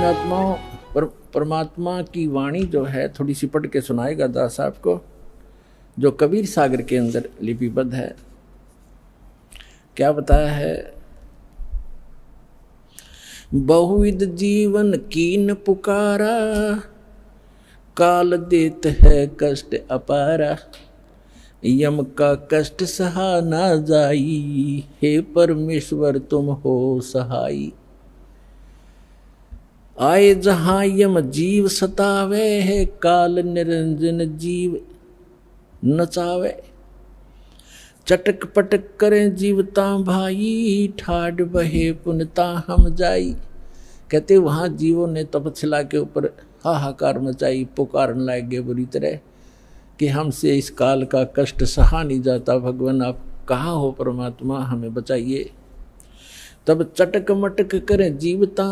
पुण्यात्माओं, परमात्मा की वाणी जो है थोड़ी सी पढ़ के सुनाएगा दास साहब को, जो कबीर सागर के अंदर लिपिबद्ध है। क्या बताया है? बहुविध जीवन कीन पुकारा, काल देत है कष्ट अपारा, यम का कष्ट सहा ना जाई, हे परमेश्वर तुम हो सहाई। आए जहां यम जीव सतावे, है काल निरंजन जीव नचावे। चटक पटक करें जीवता भाई, ठाड बहे पुनता हम जाई। कहते वहां जीवों ने तपस्या के ऊपर हाहाकार मचाई, पुकारने लगे बुरी तरह कि हमसे इस काल का कष्ट सहा नहीं जाता, भगवान आप कहाँ हो परमात्मा, हमें बचाइए। तब चटक मटक करें जीवता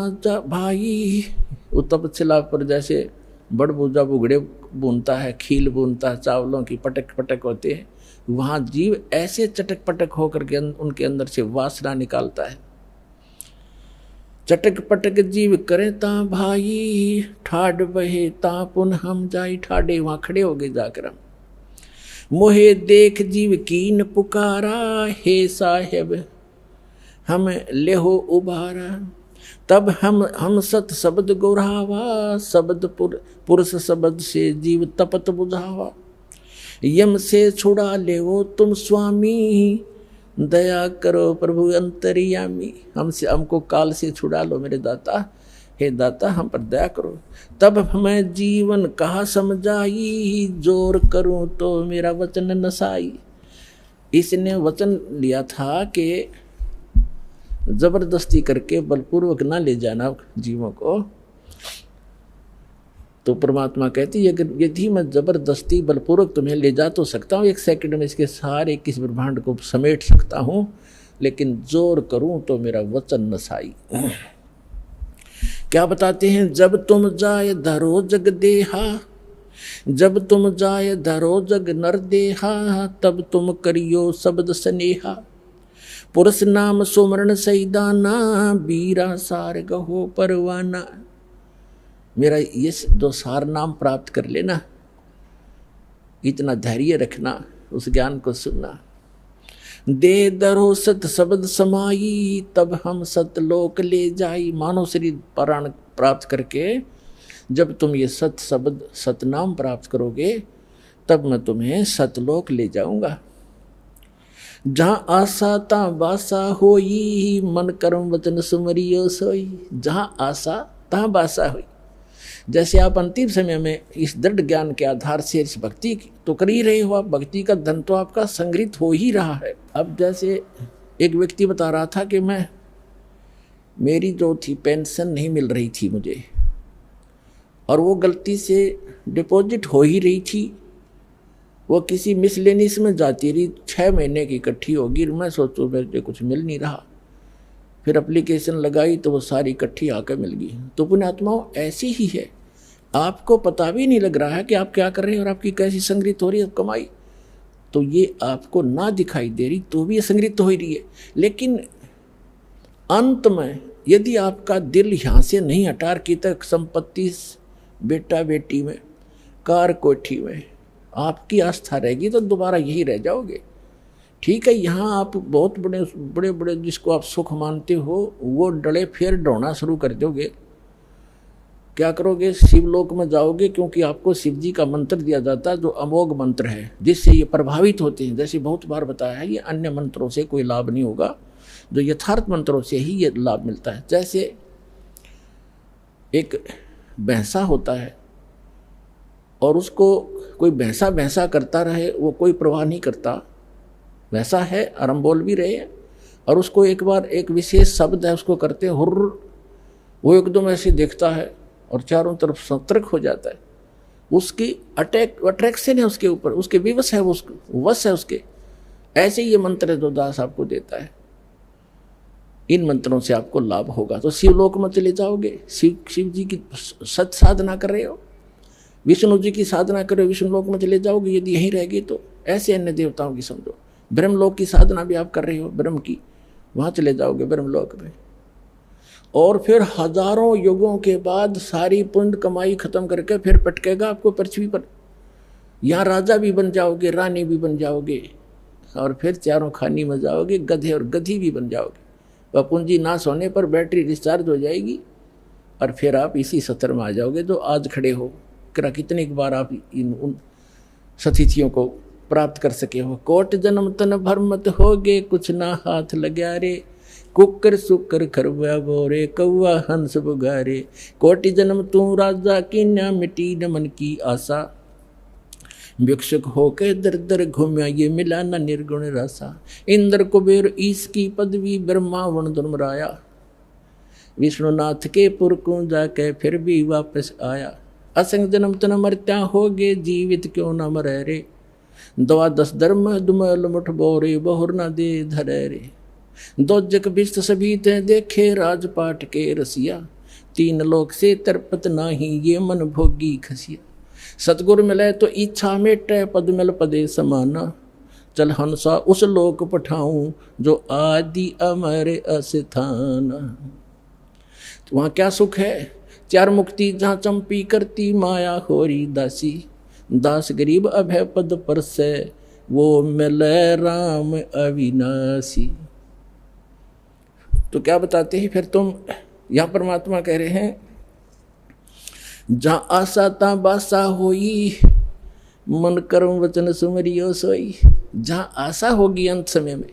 भाई, वो तपस्या पर जैसे बड़ बूझा बुगड़े बुनता है, खील बुनता है, चावलों की पटक पटक होते हैं, वहाँ जीव ऐसे चटक पटक होकर के उनके अंदर से वासना निकालता है। चटक पटक जीव करे ता भाई, ठाड बहे ता पुन हम जाई। ठाडे वहाँ खड़े हो गए जाकर हम, मोहे देख जीव कीन पुकारा, हे साहेब हम लेहो उबारा। तब हम सत शब्द गुरावा, शब्द पुरुष शब्द से जीव तपत बुझावा। यम से छुड़ा लेवो तुम स्वामी, दया करो प्रभु अंतर्यामी। हमको काल से छुड़ा लो मेरे दाता, हे दाता हम पर दया करो। तब हमें जीवन कहा समझाई, जोर करूं तो मेरा वचन नसाई। इसने वचन लिया था कि जबरदस्ती करके बलपूर्वक ना ले जाना जीवों को। तो परमात्मा कहती है यदि मैं जबरदस्ती बलपूर्वक तुम्हें ले जा तो सकता हूँ, 1 सेकंड में इसके सारे किस ब्रह्मांड को समेट सकता हूँ, लेकिन जोर करूं तो मेरा वचन नसाई। क्या बताते हैं? जब तुम जाए धरो जग देहा, जब तुम जाए धरो जग नर देहा, तब तुम करियो शब्द स्नेहा। पुरुष नाम सुमरण सैदाना, बीरा सार गहो परवाना। मेरा ये जो सार नाम प्राप्त कर लेना, इतना धैर्य रखना, उस ज्ञान को सुनना। दे दरो सत शब्द समाई, तब हम सतलोक ले जाई। मानव शरीर प्राण प्राप्त करके जब तुम ये सत शब्द सतनाम प्राप्त करोगे, तब मैं तुम्हें सतलोक ले जाऊंगा। जहाँ आशा ता बासा होई, मन कर्म वचन सुमरियो सोई। जहाँ आशा तहाँ बासा हुई। जैसे आप अंतिम समय में इस दृढ़ ज्ञान के आधार से इस भक्ति तो कर ही रहे हो, आप भक्ति का धन तो आपका संग्रहित हो ही रहा है। अब जैसे एक व्यक्ति बता रहा था कि मेरी जो थी पेंशन नहीं मिल रही थी मुझे, और वो गलती से डिपॉजिट हो ही रही थी, वो किसी मिसलेनियस में जाती रही, 6 महीने की इकट्ठी होगी। मैं सोचूं मेरे कुछ मिल नहीं रहा, फिर एप्लीकेशन लगाई तो वो सारी इकट्ठी आकर मिल गई। तो पुण्यात्माओं ऐसी ही है, आपको पता भी नहीं लग रहा है कि आप क्या कर रहे हैं और आपकी कैसी संग्रहित हो रही है कमाई। तो ये आपको ना दिखाई दे रही तो भी ये संग्रहित हो रही है, लेकिन अंत में यदि आपका दिल यहाँ से नहीं हटा की तक संपत्ति, बेटा बेटी में, कार कोठी में आपकी आस्था रहेगी तो दोबारा यही रह जाओगे। ठीक है, यहाँ आप बहुत बड़े बड़े जिसको आप सुख मानते हो वो डले फिर ढोना शुरू कर दोगे। क्या करोगे? शिवलोक में जाओगे, क्योंकि आपको शिव जी का मंत्र दिया जाता है जो अमोघ मंत्र है, जिससे ये प्रभावित होते हैं। जैसे बहुत बार बताया है, ये अन्य मंत्रों से कोई लाभ नहीं होगा, जो यथार्थ मंत्रों से ही ये लाभ मिलता है। जैसे एक भैंसा होता है और उसको कोई भैंसा भैंसा करता रहे, वो कोई परवाह नहीं करता, वैसा है, और हम बोल भी रहे हैं। और उसको एक बार एक विशेष शब्द है उसको करते हुर्र, वो एकदम ऐसे देखता है और चारों तरफ सतर्क हो जाता है। उसकी अट्रैक्शन है उसके ऊपर, उसके विवश है, वो वश है उसके। ऐसे ये मंत्र है जो दास आपको देता है, इन मंत्रों से आपको लाभ होगा। तो शिवलोक में चले जाओगे, शिव जी की सत साधना कर रहे हो, विष्णु जी की साधना कर रहे हो, विष्णु लोक में चले जाओगे। यदि यहीं रहेगी तो ऐसे अन्य देवताओं की समझो। ब्रह्मलोक की साधना भी आप कर रहे हो, ब्रह्म की, वहाँ चले जाओगे ब्रह्मलोक में। और फिर हजारों युगों के बाद सारी पुण्य कमाई खत्म करके फिर पटकेगा आपको पृथ्वी पर। यहाँ राजा भी बन जाओगे, रानी भी बन जाओगे, और फिर चारों खानी में जाओगे, गधे और गधी भी बन जाओगे। वह पूंजी नाश होने पर बैटरी डिस्चार्ज हो जाएगी और फिर आप इसी सत्र में आ जाओगे जो आज खड़े हो। कितनी बार आप उन सतिथियों को प्राप्त कर सके हो। कोट जन्म तन भरमत होगे, कुछ ना हाथ लग्या रे, कुकर सुकर खरबा बोरे, कौआ हंस बुगारे। कोटि जन्म तू राजा की न्या, मिटी न मन की आशा, भिक्षुक होके दर दर घूम्या, ये मिला न निर्गुण रासा। इंद्र कुबेर ईश की पदवी, ब्रह्मा वन दुर्मराया, विष्णुनाथ के पुर को जाके फिर भी वापस आया। असंग जन्म तन मरत्या होगे, जीवित क्यों न मरे रे, द्वादश धर्म दुमल मुठ बोरे, बहुर न दे धरे रे। दो जग बिस्त सभी ते देखे, राजपाट के रसिया, तीन लोक से तरपत नाही, ये मन भोगी खसिया। सतगुर मिले तो इच्छा मेटे, पद मिल पदे समाना, चल हंसा उस लोक पठाऊं, जो आदि अमर अस्थाना। तो वहाँ क्या सुख है? चार मुक्ति जहाँ चंपी करती, माया होरी दासी, दास गरीब अभय पद पर से, वो मिले राम अविनाशी। तो क्या बताते हैं फिर तुम? यहाँ परमात्मा कह रहे हैं, जहाँ आशा ता बासा होई, मन कर्म वचन सुमरियो सोई। जहाँ आशा होगी अंत समय में,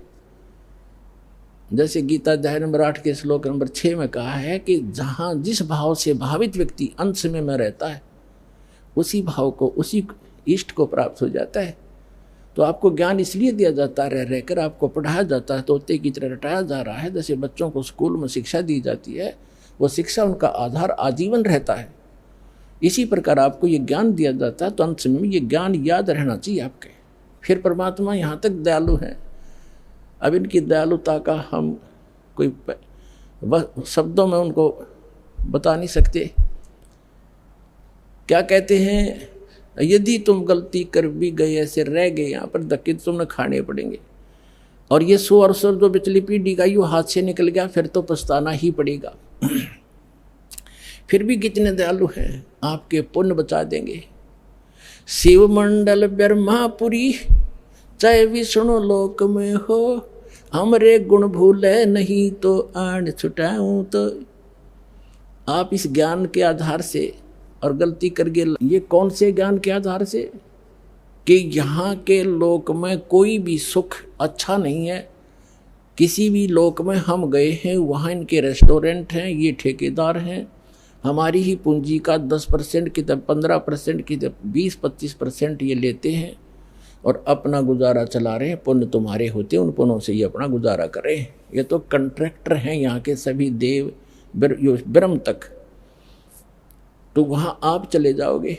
जैसे गीता अध्याय नंबर 8 के श्लोक नंबर 6 में कहा है कि जहाँ जिस भाव से भावित व्यक्ति अंत समय में रहता है, उसी भाव को, उसी इष्ट को प्राप्त हो जाता है। तो आपको ज्ञान इसलिए दिया जाता है, रह रहकर आपको पढ़ाया जाता है, तोते की तरह रटाया जा रहा है। जैसे बच्चों को स्कूल में शिक्षा दी जाती है, वो शिक्षा उनका आधार आजीवन रहता है। इसी प्रकार आपको ये ज्ञान दिया जाता है, तो अंत समय में ये ज्ञान याद रहना चाहिए आपके। फिर परमात्मा यहाँ तक दयालु है। अब इनकी दयालुता का हम कोई शब्दों में उनको बता नहीं सकते। क्या कहते हैं, यदि तुम गलती कर भी गए, ऐसे रह गए यहाँ पर, धक्के तुमने खाने पड़ेंगे। और ये 100 अरसों जो पिछली पीढ़ी का यू हाथ से निकल गया, फिर तो पछताना ही पड़ेगा। फिर भी कितने दयालु हैं, आपके पुण्य बचा देंगे। शिव मंडल ब्रह्मापुरी, चाहे विष्णु लोक में हो, हमरे गुण भूले नहीं तो आन छुटाऊं। तो आप इस ज्ञान के आधार से, और गलती कर गए, ये कौन से ज्ञान के आधार से? कि यहाँ के लोक में कोई भी सुख अच्छा नहीं है। किसी भी लोक में हम गए हैं, वहाँ इनके रेस्टोरेंट हैं, ये ठेकेदार हैं, हमारी ही पूंजी का 10% की, 15% की, 20-25% ये लेते हैं और अपना गुजारा चला रहे हैं। पुण्य तुम्हारे होते, उन पुण्यों से ये अपना गुजारा करें। ये तो कंट्रैक्टर हैं यहाँ के सभी देव ब्रह्म तक। तो वहाँ आप चले जाओगे,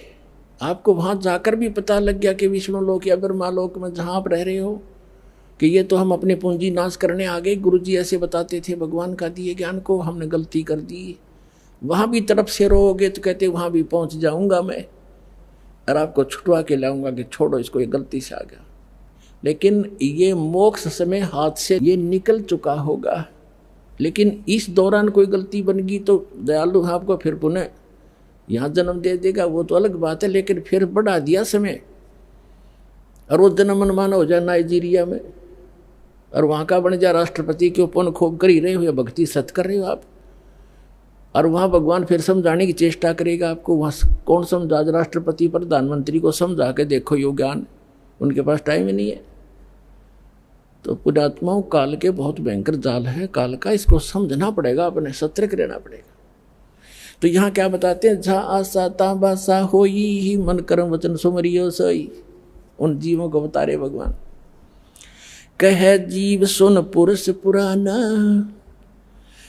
आपको वहाँ जाकर भी पता लग गया कि विष्णु लोक या ब्रह्मा लोक में जहाँ आप रह रहे हो, कि ये तो हम अपनी पूंजी नाश करने आ गए। गुरुजी ऐसे बताते थे, भगवान का दिए ज्ञान को हमने गलती कर दी। वहाँ भी तरफ से रोगे तो कहते वहाँ भी पहुँच जाऊँगा मैं, और आपको छुटवा के लाऊंगा कि छोड़ो इसको, ये गलती से आ गया। लेकिन ये मोक्ष समय हाथ से ये निकल चुका होगा। लेकिन इस दौरान कोई गलती बन गई तो दयालु आपको फिर पुनः यहाँ जन्म दे देगा, वो तो अलग बात है। लेकिन फिर बढ़ा दिया समय, और वो जन्म मनमाना हो जाए नाइजीरिया में, और वहाँ का बन जाए राष्ट्रपति, क्यों पुण्य खूब कर ही रहे हो या भक्ति सत कर रहे हो आप। और वहाँ भगवान फिर समझाने की चेष्टा करेगा आपको। वहाँ कौन समझा? राष्ट्रपति प्रधानमंत्री को समझा के देखो यो ज्ञान, उनके पास टाइम ही नहीं है। तो पुण्यात्माओं, काल के बहुत भयंकर जाल है काल का, इसको समझना पड़ेगा, अपने सतर्क रहना पड़ेगा। तो यहाँ क्या बताते हैं, जहाँ आशा ता बासा होई, ही मन कर्म वचन सुमरियो सोई। उन जीवों को बता रहे भगवान, कह जीव सुन पुरुष पुराना,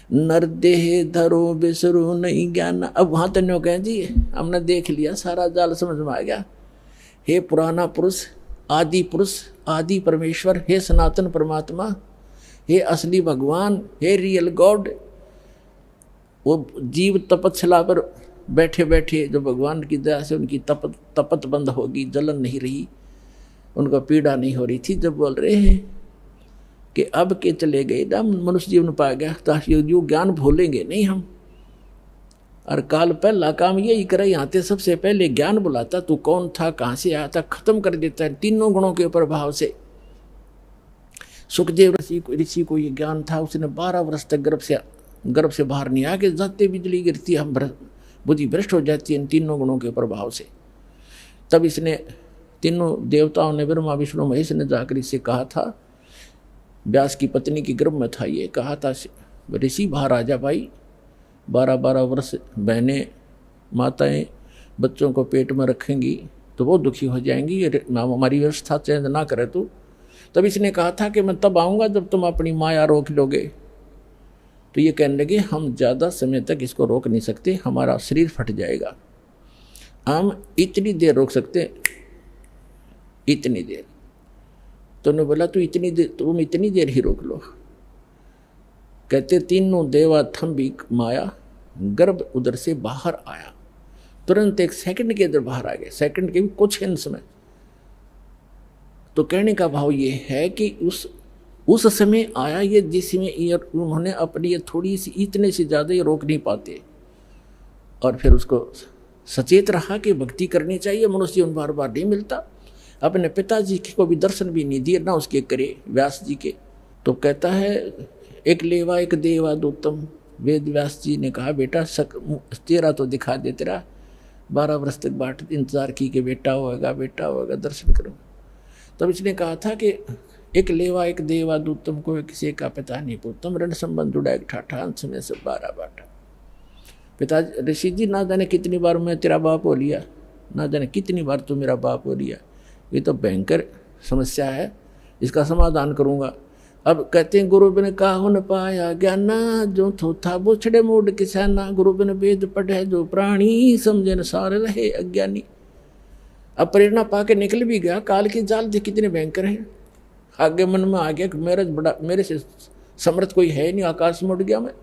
नर देह धरो बिसरो नहीं ज्ञान। अब वहाँ तन्यो कहें जी हमने देख लिया, सारा जाल समझ में आ गया। हे पुराना पुरुष, आदि पुरुष, आदि परमेश्वर, हे सनातन परमात्मा, हे असली भगवान, हे रियल गॉड। वो जीव तपस्या पर बैठे बैठे जो भगवान की दया से उनकी तपत बंद होगी, जलन नहीं रही, उनको पीड़ा नहीं हो रही थी, जब बोल रहे हैं कि अब के चले गए ना मनुष्य जीवन पा गया, तो यो ज्ञान भूलेंगे नहीं हम। और काल पहला काम यही करे, यहाँ ते सबसे पहले ज्ञान बुलाता, तू कौन था, कहाँ से आया था, खत्म कर देता है तीनों गुणों के प्रभाव से। सुखदेव ऋषि को ये ज्ञान था, उसने 12 वर्ष तक गर्भ से बाहर नहीं आके जाते बिजली गिरती, हम बुद्धि भ्रष्ट हो जाती है इन तीनों गुणों के प्रभाव से। तब इसने तीनों देवताओं ने, ब्रह्मा विष्णु महेश ने जाकर इससे कहा था, व्यास की पत्नी की गर्भ में था, ये कहा था ऋषि बाहर आ जा भाई, 12-12 वर्ष बहनें माताएं बच्चों को पेट में रखेंगी तो वो दुखी हो जाएंगी, हमारी व्यवस्था चेंज ना करे तो। तब इसने कहा था कि मैं तब आऊँगा जब तुम अपनी माया रोक लोगे। तो ये कहने लगे हम ज़्यादा समय तक इसको रोक नहीं सकते, हमारा शरीर फट जाएगा, हम इतनी देर रोक सकते, इतनी देर। तो उन्होंने बोला तुम इतनी देर ही रोक लो। कहते तीनों देवा थम भी माया, गर्भ उधर से बाहर आया, तुरंत 1 सेकंड के अंदर बाहर आ गए, सेकंड के भी कुछ हिंस में। तो कहने का भाव ये है कि उस समय आया ये जिसमें उन्होंने अपनी ये थोड़ी सी, इतने से ज़्यादा ये रोक नहीं पाते, और फिर उसको सचेत रहा कि भक्ति करनी चाहिए, मनुष्य जीवन बार बार नहीं मिलता। अपने पिताजी को भी दर्शन भी नहीं दिए ना उसके करे, व्यास जी के। तो कहता है एक लेवा एक देवा दूतम, वेद व्यास जी ने कहा बेटा तेरा तो दिखा दे, तेरा 12 वर्ष तक बाट इंतजार की कि बेटा होगा दर्शन करो। तब इसने कहा था कि एक लेवा एक देवा दूतम को किसी का पिता नहीं पूतम, रण संबंध जुड़ा एक ठाठा, अंश में से 12 बाटा। पिता ऋषि जी ना जाने कितनी बार मैं तेरा बाप हो लिया, ना जाने कितनी बार तू मेरा बाप हो लिया, ये तो भयंकर समस्या है, इसका समाधान करूँगा। अब कहते हैं गुरु बिन काहु न पाया ज्ञाना, जो थोथा बुछड़े मूड किसाना, गुरु बिन वेद पढ़े जो प्राणी, समझे न सारे रहे अज्ञानी। अब प्रेरणा पाके निकल भी गया, काल की जाल देख कितने भयंकर हैं। आगे मन में आ गया कि मेरे से समर्थ कोई है नहीं, आकाश में उड़ गया मैं।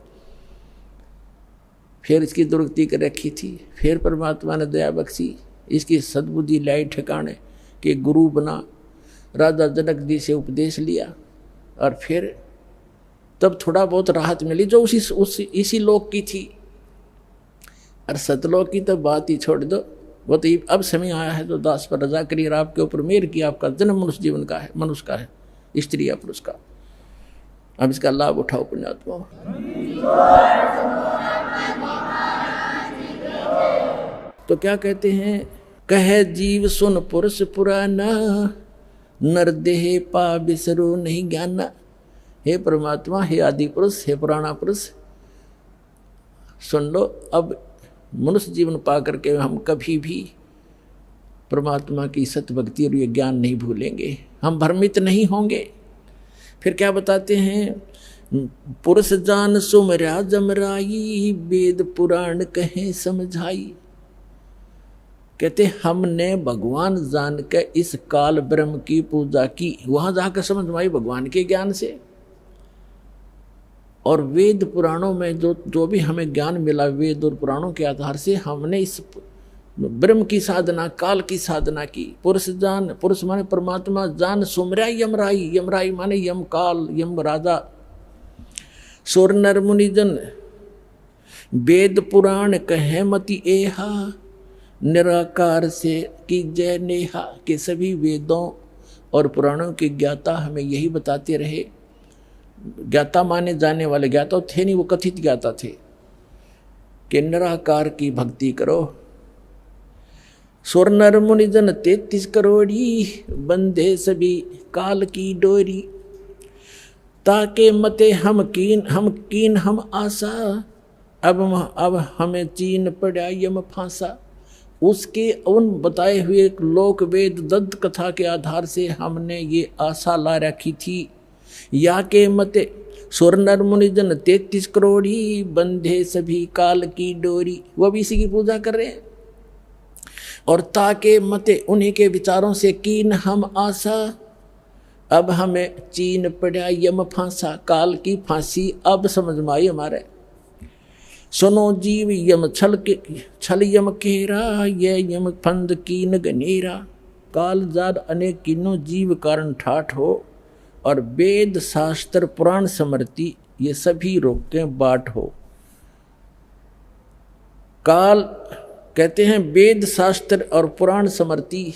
फिर इसकी दुर्गति कर रखी थी, फिर परमात्मा ने दया बख्शी, इसकी सद्बुद्धि लाई ठिकाने कि गुरु बना, राजा जनक जी से उपदेश लिया, और फिर तब थोड़ा बहुत राहत मिली जो इसी लोक की थी। और सतलोक की तो बात ही छोड़ दो, वो तो अब समय आया है तो दास पर रजा करिए, आपके ऊपर मेहर की, आपका जन्म मनुष्य जीवन का है, मनुष्य का है, स्त्री या पुरुष का। अब इसका लाभ उठाओ पुण्यात्मा। तो क्या कहते हैं, कहे जीव सुन पुरुष पुराना, नर देह पा बिसरो नहीं ज्ञाना। हे परमात्मा, हे आदि पुरुष, हे पुराना पुरुष, सुन लो, अब मनुष्य जीवन पा करके हम कभी भी परमात्मा की सत भक्ति और ये ज्ञान नहीं भूलेंगे, हम भ्रमित नहीं होंगे। फिर क्या बताते हैं, पुरुष जान सुमरा जमराई, वेद पुराण कहें समझाई। कहते हमने भगवान जान के इस काल ब्रह्म की पूजा की, वहां जाकर समझ में आई भगवान के ज्ञान से। और वेद पुराणों में जो भी हमें ज्ञान मिला, वेद और पुराणों के आधार से हमने इस ब्रह्म की साधना, काल की साधना की। पुरुष जान, पुरुष माने परमात्मा, जान सुमराई यमराई, यमराई माने यम काल, यम राजा। सुर नर मुनिजन वेद पुराण कहे मति एहा, निराकार से की जय नेहा। के सभी वेदों और पुराणों के ज्ञाता हमें यही बताते रहे, ज्ञाता माने जाने वाले, ज्ञाता थे नहीं, वो कथित ज्ञाता थे, कि निराकार की भक्ति करो। सुर नर मुनिजन 33 करोड़ी, बंधे सभी काल की डोरी। ताके मते हम कीन हम आशा, अब हमें चीन पड़ा यम फांसा। उसके उन बताए हुए लोक वेद दंत कथा के आधार से हमने ये आशा ला रखी थी। या के मते सुर नर मुनिजन 33 करोड़ी, बंधे सभी काल की डोरी। वह भी इसी की पूजा कर रहे हैं। और ताके मते उन्हीं के विचारों से कीन हम आशा, अब हमें चीन पड़ा यम फांसा। काल की फांसी अब समझ में आई हमारे। सुनो जीव यम छल यम केरा, ये यम फंद कीन गनेरा। काल जार अनेक किन्नो जीव कारण ठाठ हो, और वेद शास्त्र पुराण स्मृति ये सभी रोकें बाट हो। काल कहते हैं वेद शास्त्र और पुराण स्मृति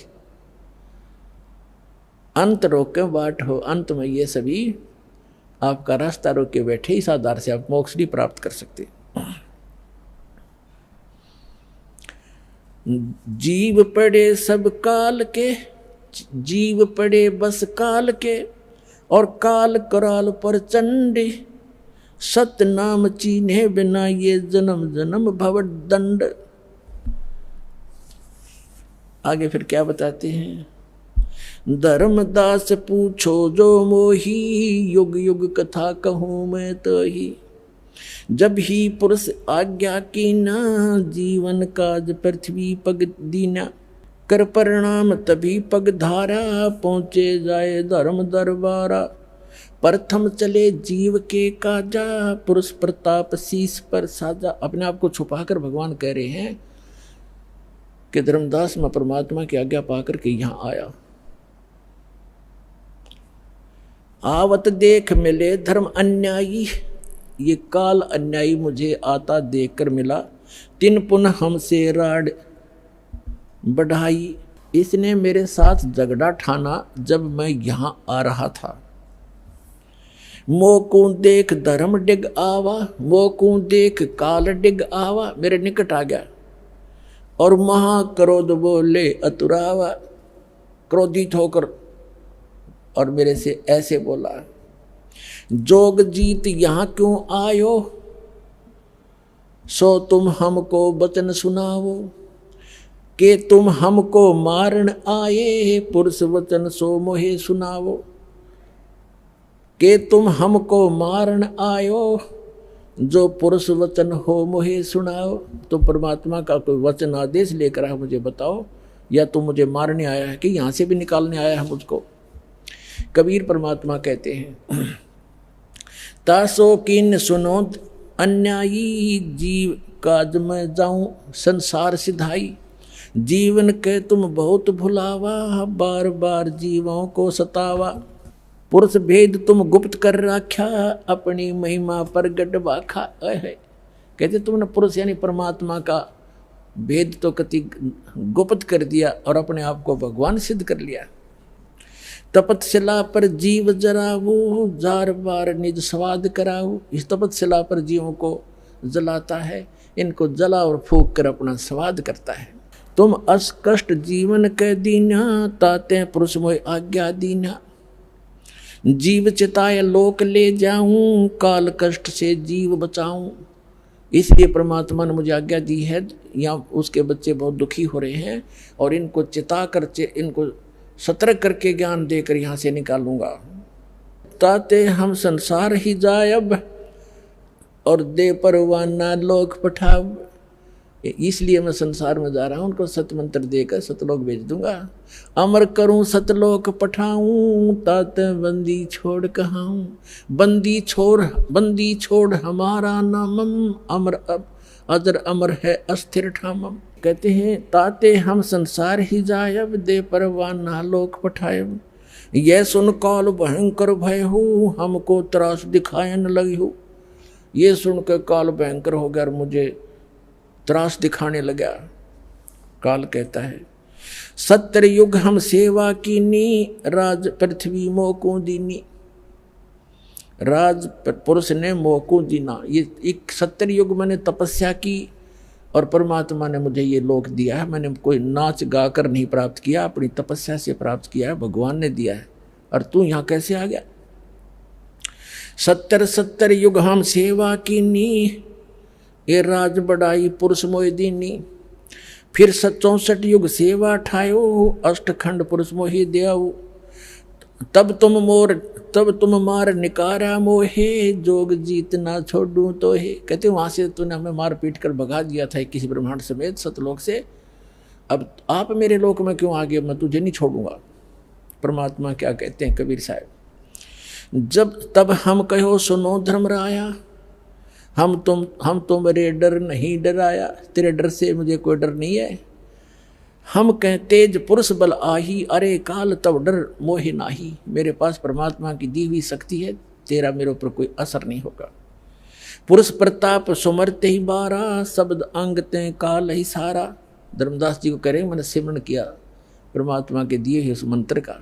अंत रोके बाट हो। अंत में ये सभी आपका रास्ता रोके बैठे, इस आधार से आप मोक्ष नहीं प्राप्त कर सकते। जीव पड़े सब काल के, जीव पड़े बस काल के, और काल कराल पर चंडी, सत्य नाम चीन्हे बिना ये जन्म जन्म भव दंड। आगे फिर क्या बताते हैं? धर्मदास पूछो जो मोही, युग युग कथा कहूँ मैं तो ही। जब ही पुरुष आज्ञा की ना, जीवन काज पृथ्वी पग दीना। कर परिणाम तभी पग धारा, पहुँचे जाए धर्म दरबारा। प्रथम चले जीव के काजा, पुरुष प्रताप शीश पर साजा। अपने आप को छुपाकर भगवान कह रहे हैं कि धर्मदास मैं परमात्मा की आज्ञा पाकर के यहाँ आया। आवत देख मिले धर्म अन्यायी, ये काल अन्यायी मुझे आता देखकर मिला। तिन पुनः हमसे राड बढ़ाई, इसने मेरे साथ झगड़ा ठाना जब मैं यहाँ आ रहा था। मोकू देख धर्म डिग आवा, मोकू देख काल डिग आवा, मेरे निकट आ गया और महाक्रोध बोले अतुरावा। क्रोधित होकर और मेरे से ऐसे बोला, जोग जीत यहाँ क्यों आयो, सो तुम हमको वचन सुनाओ। के तुम हमको मारन आए, पुरुष वचन सो मोहे सुनाओ। के तुम हमको मारन आयो, जो पुरुष वचन हो मोहे सुनाओ। तो परमात्मा का कोई वचन आदेश लेकर है मुझे बताओ, या तुम मुझे मारने आया है कि यहाँ से भी निकालने आया है मुझको। कबीर परमात्मा कहते हैं, तासो किन सुनो अन्यायी, जीव काज में जाऊं संसार सिधाई। जीवन के तुम बहुत भुलावा, बार बार जीवों को सतावा। पुरुष भेद तुम गुप्त कर रखा, अपनी महिमा प्रगट बाखा। कहते तुमने पुरुष यानी परमात्मा का भेद तो कति गुप्त कर दिया और अपने आप को भगवान सिद्ध कर लिया। तपतशिला पर जीव जराऊ, जार बार निज स्वाद कराऊ। इस तपतशिला पर जीवों को जलाता है, इनको जला और फूक कर अपना स्वाद करता है। तुम अस कष्ट जीवन के दीना, ताते पुरुष मोय आज्ञा दीना। जीव चिताए लोक ले जाऊं, काल कष्ट से जीव बचाऊं। इसलिए परमात्मा ने मुझे आज्ञा दी है, यहाँ उसके बच्चे बहुत दुखी हो रहे हैं और इनको चिता कर, इनको सतर्क करके ज्ञान देकर यहाँ से निकालूंगा। ताते हम संसार ही जायब, और दे परवाना लोक पठाव। इसलिए मैं संसार में जा रहा हूँ, उनको सत मंत्र देकर सतलोक भेज दूंगा। अमर करूं सतलोक पठाऊं, ताते बंदी छोड़ कहाऊं। बंदी छोड़ हमारा नामम, अमर अब अजर अमर है अस्थिर ठामम। कहते हैं ताते हम संसार ही जायब, दे परवाना लोक पठायब। यह सुन काल भयंकर भय हो, हमको त्रास दिखाए न लगी हो। ये सुनकर काल भयंकर हो गया और मुझे त्रास दिखाने लगा। काल कहता है, सत्तर युग हम सेवा कीनी, राज पृथ्वी मोको दीनी। राज पुरुष ने मोको दीना, ये एक 70 युग मैंने तपस्या की और परमात्मा ने मुझे ये लोक दिया है। मैंने कोई नाच गाकर नहीं प्राप्त किया, अपनी तपस्या से प्राप्त किया है, भगवान ने दिया है। और तू यहाँ कैसे आ गया? 70 युग हम सेवा कीनी, ये राज बढ़ाई पुरुष मोह दीनी। फिर 64 युग सेवा ठायो, अष्टखंड पुरुष मोहि देव। तब तुम मार निकारा मोहे, जोग जीत ना छोड़ूं तो हे। कहते वहां से तूने हमें मार पीट कर भगा दिया था किसी ब्रह्मांड समेत सतलोक से, अब आप मेरे लोक में क्यों आ गए? मैं तुझे नहीं छोड़ूंगा। परमात्मा क्या कहते हैं कबीर साहब, जब तब हम कहो सुनो धर्मराया, हम तुम्हारे डर नहीं डराया। तेरे डर से मुझे कोई डर नहीं है। हम कह तेज पुरुष बल आही, अरे काल तब डर मोहे नाही। मेरे पास परमात्मा की दी हुई शक्ति है, तेरा मेरे ऊपर कोई असर नहीं होगा। पुरुष प्रताप सुमरते ही बारा, शब्द अंग ते काल ही सारा। धर्मदास जी को कह रहे मैंने सिमरण किया परमात्मा के दिए हुए उस मंत्र का,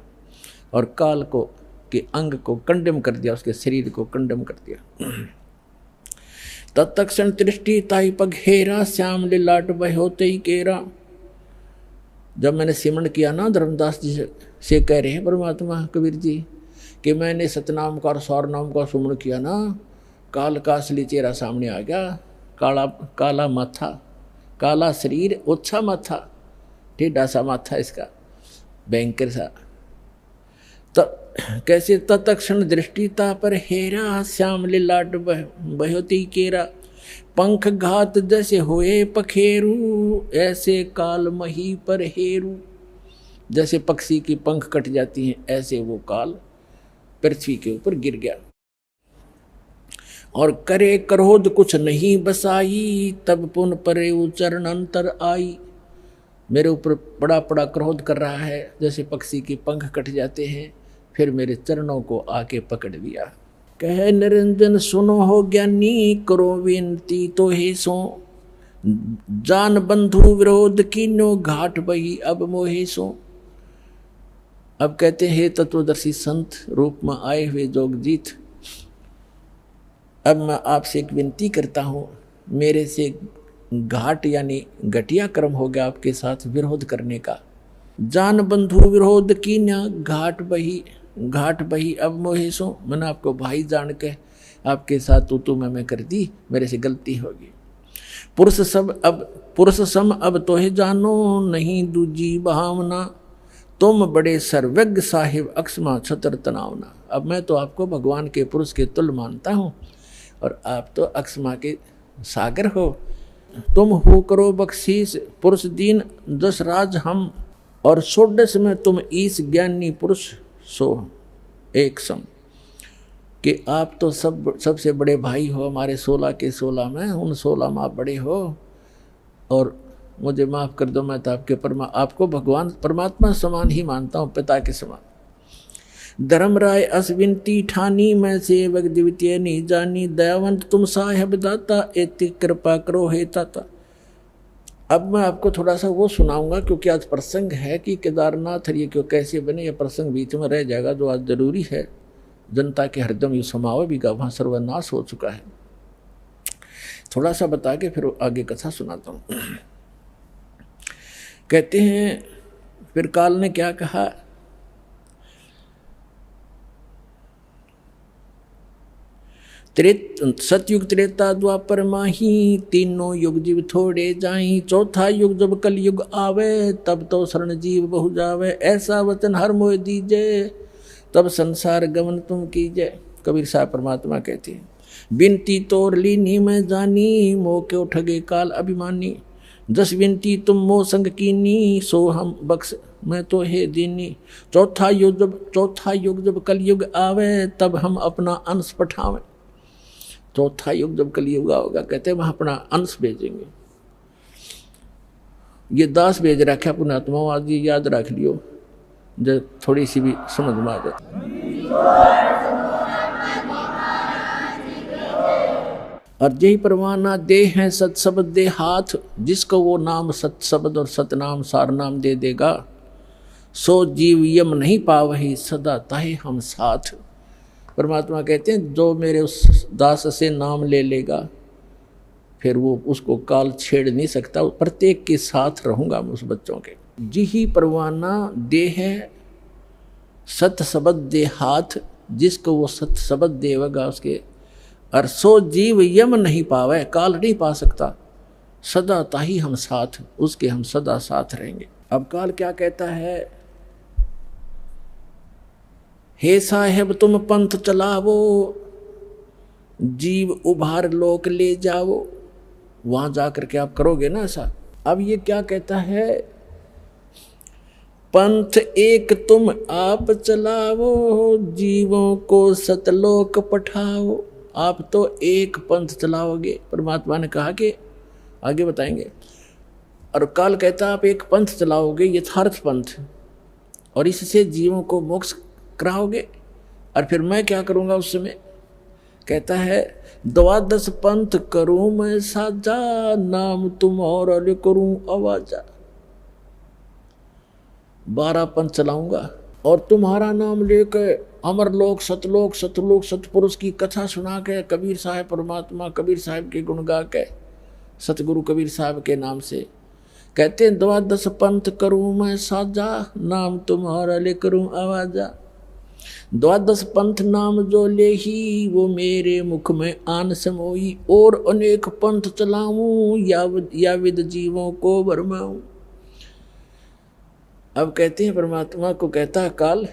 और काल को के अंग को कंडम कर दिया, उसके शरीर को कंडम कर दिया। तत्क्षण दृष्टि ताई पग हेरा, श्याम लाट बह होते ही केरा। जब मैंने सिमरण किया ना, धर्मदास जी से कह रहे हैं परमात्मा कबीर जी कि मैंने सतनाम का और सौरनाम का सुमरण किया ना, काल का असली चेहरा सामने आ गया। काला माथा, काला शरीर, ओछा माथा, टेढ़ा सा माथा इसका, भयंकर सा। कैसे तत्क्षण दृष्टिता पर हेरा, श्याम लाट बहोती केरा। पंख घात जैसे होए पखेरू, ऐसे काल मही पर हेरू। जैसे पक्षी की पंख कट जाती हैं, ऐसे वो काल पृथ्वी के ऊपर गिर गया। और करे क्रोध कुछ नहीं बसाई, तब पुन परे चरण अंतर आई। मेरे ऊपर बड़ा बड़ा क्रोध कर रहा है, जैसे पक्षी के पंख कट जाते हैं, फिर मेरे चरणों को आके पकड़ लिया। कह निरंजन सुनो हो ज्ञानी, करो विनती तो हे सो। जान बंधु विरोध कीनो, घाट बही अब मोहे सो। अब कहते हैं तत्वदर्शी संत रूप में आए हुए जोगजीत, अब मैं आपसे एक विनती करता हूँ, मेरे से घाट यानी घटिया कर्म हो गया आपके साथ विरोध करने का। जान बंधु विरोध कीना, घाट बही अब मोहे सो। मैंने आपको भाई जान के आपके साथ तू मैं कर दी, मेरे से गलती होगी। पुरुष सम अब तो है जानो, नहीं दूजी भावना। तुम बड़े सर्वज्ञ साहिब, अक्षमा छतर तनावना। अब मैं तो आपको भगवान के पुरुष के तुल्य मानता हूँ, और आप तो अक्षमा के सागर हो। तुम हो करो बख्शीस, पुरुष दीन दस राज हम। और षोडश में तुम ईश ज्ञानी पुरुष सो एक सम। कि आप तो सबसे बड़े भाई हो, हमारे 16 के 16 में, उन 16 में आप बड़े हो, और मुझे माफ़ कर दो, मैं तो आपको भगवान परमात्मा समान ही मानता हूँ, पिता के समान। धर्मराय अश्विनती ठानी, मैं सेवक द्वितीय नहीं जानी। दयावंत तुम साहेब दाता, एति कृपा करो हे ताता। अब मैं आपको थोड़ा सा वो सुनाऊंगा, क्योंकि आज प्रसंग है कि केदारनाथ ये क्यों कैसे बने, ये प्रसंग बीच में रह जाएगा, जो आज जरूरी है। जनता के हरदम ये समावे भी का वहाँ सर्वनाश हो चुका है। थोड़ा सा बता के फिर आगे कथा सुनाता हूँ। कहते हैं फिर काल ने क्या कहा, सतयुग त्रेता द्वापर माही, तीनों युग जीव थोड़े जाई। चौथा युग जब कल युग आवे, तब तो शरण जीव बहु जावे। ऐसा वचन हर मोह दीजे, तब संसार गमन तुम कीजे। कबीर साहब परमात्मा कहते हैं, बिनती तोर लीनी में जानी, मोह के उठगे काल अभिमानी। दस बिनती तुम मोह संग कीनी, सो हम बख्श मैं तो हे दीनी। चौथा युग जब कल युग आवे, तब हम अपना अंश पठावे। चौथा युग जब कलयुग होगा, कहते हैं वहाँ अपना अंश भेजेंगे। ये दास भेज रखा पुण्यात्मा, आज ये याद रख लियो, जब थोड़ी सी भी समझ में आ जाए। और यही परवाना दे है सत शब्द दे हाथ, जिसको वो नाम सत शब्द और सतनाम सार नाम दे देगा, सो जीव यम नहीं पावही, सदा ताहे हम साथ। परमात्मा कहते हैं जो मेरे उस दास से नाम ले लेगा, फिर वो उसको काल छेड़ नहीं सकता, प्रत्येक के साथ रहूंगा मैं उस बच्चों के। जी ही परवाना दे है सत शब्द दे हाथ, जिसको वो सत शब्द देगा उसके। और सो जीव यम नहीं पावे, काल नहीं पा सकता, सदा ताही हम साथ, उसके हम सदा साथ रहेंगे। अब काल क्या कहता है, हे साहेब तुम पंथ चलावो, जीव उभार लोक ले जाओ। वहां जाकर के आप करोगे ना ऐसा। अब ये क्या कहता है, पंथ एक तुम आप चलाओ, जीवों को सतलोक पठाओ। आप तो एक पंथ चलाओगे। परमात्मा ने कहा कि आगे बताएंगे, और काल कहता आप एक पंथ चलाओगे, यथार्थ पंथ, और इससे जीवों को मोक्ष कराओगे, और फिर मैं क्या करूँगा उस समय। कहता है 12 पंथ करूँ मैं साजा, नाम तुम्हारा ले करूँ आवाजा। 12 पंथ चलाऊंगा और तुम्हारा नाम लेकर अमरलोक सतलोक सतलोक सतपुरुष की कथा सुना के, कबीर साहब परमात्मा कबीर साहब के गुण गा के, सतगुरु कबीर साहब के नाम से कहते हैं 12 पंथ करूँ मैं साजा, नाम तुम्हारा ले करूँ आवाजा। 12 पंथ नाम जो ले ही, वो मेरे मुख में आन समोई, और अनेक पंथ चलाऊं या विद जीवों को भरमाऊं। अब कहते हैं परमात्मा को कहता है काल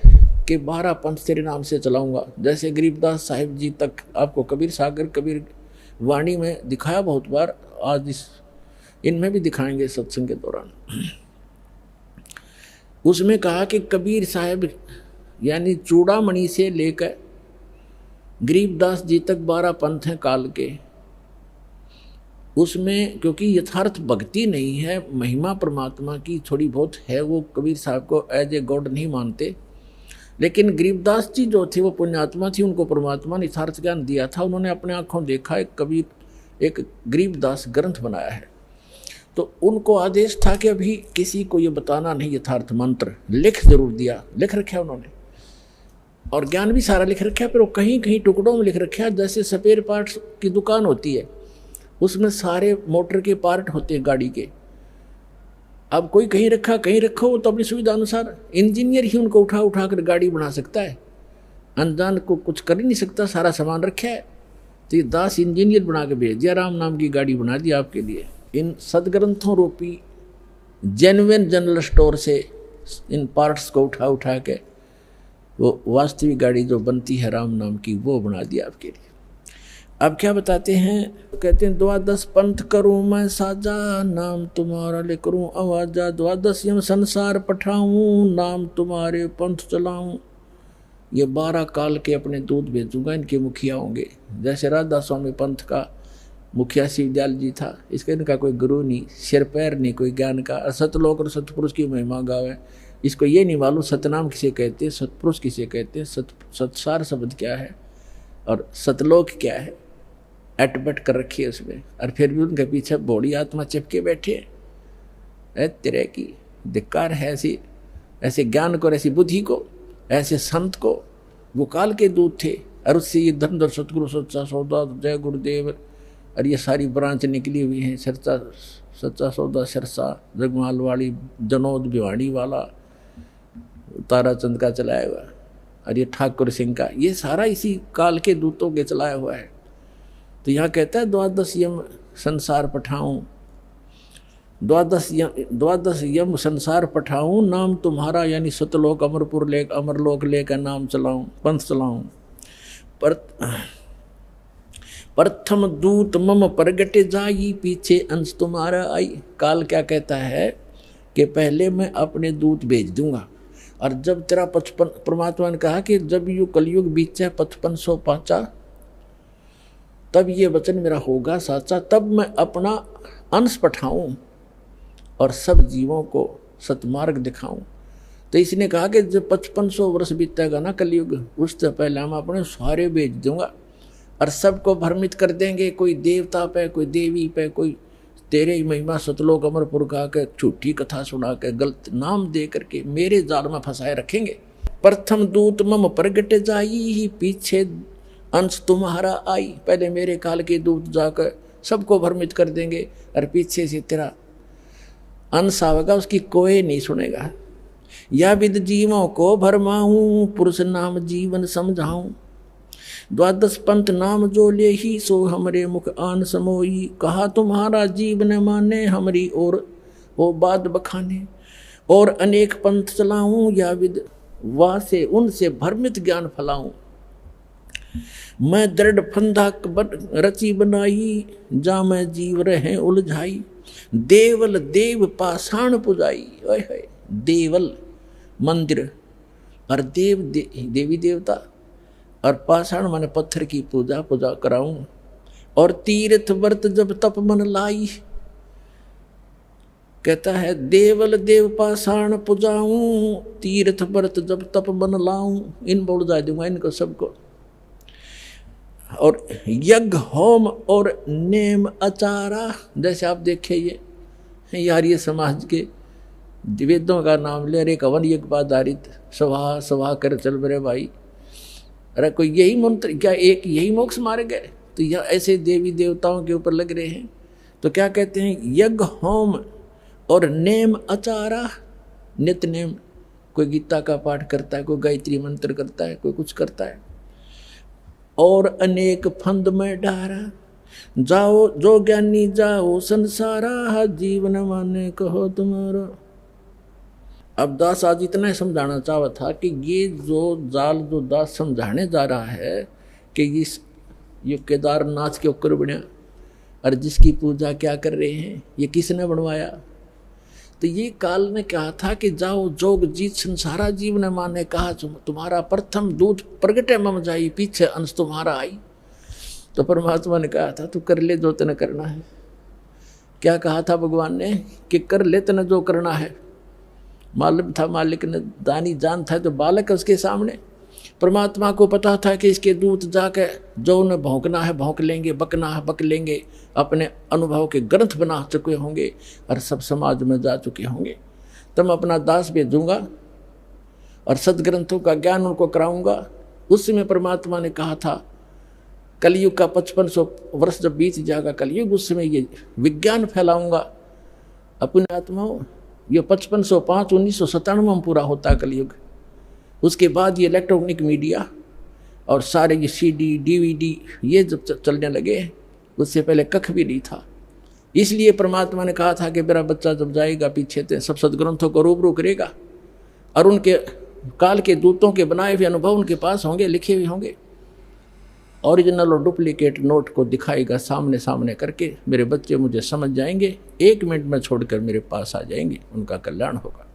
कि 12 पंथ तेरे नाम से चलाऊंगा। जैसे गरीबदास साहिब जी तक आपको कबीर सागर कबीर वाणी में दिखाया बहुत बार, आज इनमें भी दिखाएंगे सत्संग के दौरान। उसमें कहा कि कबीर साहब यानी चूड़ामणि से लेकर गरीबदास जी तक 12 पंथ हैं काल के। उसमें क्योंकि यथार्थ भक्ति नहीं है, महिमा परमात्मा की थोड़ी बहुत है, वो कबीर साहब को एज ए गॉड नहीं मानते। लेकिन गरीबदास जी जो थे वो पुण्यात्मा थी, उनको परमात्मा ने यथार्थ ज्ञान दिया था। उन्होंने अपने आंखों देखा एक गरीबदास ग्रंथ बनाया है, तो उनको आदेश था कि अभी किसी को ये बताना नहीं यथार्थ मंत्र। लिख जरूर दिया, लिख रखा उन्होंने, और ज्ञान भी सारा लिख रखा है, पर वो कहीं कहीं टुकड़ों में लिख रखा है। जैसे स्पेयर पार्ट्स की दुकान होती है, उसमें सारे मोटर के पार्ट होते हैं गाड़ी के। अब कोई कहीं रखा कहीं रखो, तो अपनी सुविधा अनुसार इंजीनियर ही उनको उठा कर गाड़ी बना सकता है, अनजान को कुछ कर ही नहीं सकता, सारा सामान रखा है। तो ये दास इंजीनियर बना के भेज दिया, राम नाम की गाड़ी बना दी आपके लिए। इन सदग्रंथों रूपी जेन्युइन जनरल स्टोर से इन पार्ट्स को उठा के वो वास्तविक गाड़ी जो बनती है राम नाम की, वो बना दिया आपके लिए। अब क्या बताते हैं, कहते हैं 12 पंथ करूँ मैं साजा, नाम तुम्हारा ले करूँ आवाजा। 12 यम संसार पठाऊँ, नाम तुम्हारे पंथ चलाऊँ। ये 12 काल के अपने दूत भेजूंगा, इनके मुखिया होंगे। जैसे राधा स्वामी पंथ का मुखिया शिवदयाल जी था, इसका इनका कोई गुरु नहीं, सिर पैर नहीं कोई ज्ञान का। सतलोक और सतपुरुष की महिमा गावे, इसको ये नहीं मालूम सतनाम किसे कहते हैं, सतपुरुष किसे कहते हैं, सतसार शब्द क्या है और सतलोक क्या है, अटपट कर रखी है उसमें। और फिर भी उनके पीछे बौड़ी आत्मा चिपके बैठे है। तेरे की धिक्कार है ऐसे ज्ञान को, ऐसी बुद्धि को, ऐसे संत को। वो काल के दूत थे, और उससे ये धर्मधर सतगुरु सच्चा सौदा जय गुरुदेव और ये सारी ब्रांच निकली हुई हैं। सच्चा सौदा सिरसा, जगमाल वाली, जनोद भिवाड़ी वाला, ताराचंद का चलाया हुआ, और ये ठाकुर सिंह का, ये सारा इसी काल के दूतों के चलाया हुआ है। तो यहाँ कहता है 12 यम संसार पठाऊं, 12 यम संसार पठाऊं, नाम तुम्हारा यानी सतलोक अमरलोक लेकर नाम चलाऊं, पंथ चलाऊं। प्रथम दूत मम प्रगट जाई, पीछे अंश तुम्हारा आई। काल क्या कहता है कि पहले मैं अपने दूत भेज दूंगा, और जब तेरा 55, परमात्मा ने कहा कि जब यू कलयुग बीचे 5505, तब ये वचन मेरा होगा साचा, तब मैं अपना अंश पठाऊं और सब जीवों को सतमार्ग दिखाऊं। तो इसने कहा कि जब 5500 वर्ष बीतेगा ना कलयुग, उससे पहले हम अपने सारे भेज दूंगा और सबको भ्रमित कर देंगे। कोई देवता पे, कोई देवी पे, कोई तेरे ही महिमा सतलोक अमरपुर का के झूठी कथा सुना के गलत नाम दे करके मेरे जाल में फंसाए रखेंगे। प्रथम दूत मम प्रगट जाई, पीछे अंश तुम्हारा आई। पहले मेरे काल के दूत जाकर सबको भ्रमित कर देंगे, और पीछे से तेरा अंश आवेगा, उसकी कोई नहीं सुनेगा। या विद जीवों को भरमाऊं, पुरुष नाम जीवन समझाऊं। 12 पंथ नाम जो ले ही, सो हमरे मुख आन समोई। कहा तुम्हारा जीव न माने, हमरी और वो बात बखाने। और अनेक पंथ चलाऊं, या विद वाह से उनसे भ्रमित ज्ञान फैलाऊं। मैं दृढ़ फंदा रची बनाई, जा मैं जीव रहे उलझाई। देवल देव पाषाण पुजाई, देवल मंदिर, और देवी देवता, और पाषाण माने पत्थर की पूजा कराऊं। और तीर्थ व्रत जब तप मन लाई, कहता है देवल देव पाषाण पुजाऊं, तीर्थ व्रत जब तप बन लाऊं। इन बोल जा दूंगा इनको सबको। और यज्ञ होम और नेम आचारा, जैसे आप देखे ये आर्य समाज के वेदों का नाम ले, अरे कवन यज्ञ आधारित सभा सभा कर चल बरे भाई। अरे कोई यही मंत्र क्या, एक यही मोक्ष मारे गए? तो यह ऐसे देवी देवताओं के ऊपर लग रहे हैं। तो क्या कहते हैं, यज्ञ होम और नेम आचारा, नित्य नेम। कोई गीता का पाठ करता है, कोई गायत्री मंत्र करता है, कोई कुछ करता है। और अनेक फंद में डारा, जाओ जो ज्ञानी जाओ संसारा, जीवन माने कहो तुम्हारा। अब दास आज इतना ही समझाना चाहा था कि ये जो जाल जो दास समझाने जा रहा है कि ये केदारनाथ के ऊपर बना और जिसकी पूजा क्या कर रहे हैं, ये किसने बनवाया? तो ये काल ने कहा था कि जाओ जोग जीत संसारा, जीवन माने कहा तुम्हारा प्रथम दूत प्रगटे मम जाई, पीछे अंश तुम्हारा आई। तो परमात्मा ने कहा था तू कर ले जो तने करना है। क्या कहा था भगवान ने कि कर ले तने जो करना है। मालूम था मालिक ने, दानी जान था जो बालक उसके सामने। परमात्मा को पता था कि इसके दूत जाके जो उन्हें भौंकना है भौंक लेंगे, बकना है बक लेंगे, अपने अनुभव के ग्रंथ बना चुके होंगे और सब समाज में जा चुके होंगे। तब मैं अपना दास भेजूंगा और सदग्रंथों का ज्ञान उनको कराऊंगा। उस समय परमात्मा ने कहा था कलयुग का 5500 वर्ष जब बीत जाएगा कलयुग, उस समय ये विज्ञान फैलाऊंगा अपने आत्माओं। ये 5505 1997 में पूरा होता है कलयुग। उसके बाद ये इलेक्ट्रॉनिक मीडिया और सारे ये CD DVD ये जब चलने लगे, उससे पहले कख भी नहीं था। इसलिए परमात्मा ने कहा था कि मेरा बच्चा जब जाएगा पीछे तो सब सदग्रंथों को रूबरू करेगा और उनके काल के दूतों के बनाए हुए अनुभव उनके पास होंगे, लिखे हुए होंगे। ओरिजिनल और डुप्लीकेट नोट को दिखाएगा सामने सामने करके। मेरे बच्चे मुझे समझ जाएंगे, 1 मिनट में छोड़कर मेरे पास आ जाएंगे, उनका कल्याण होगा।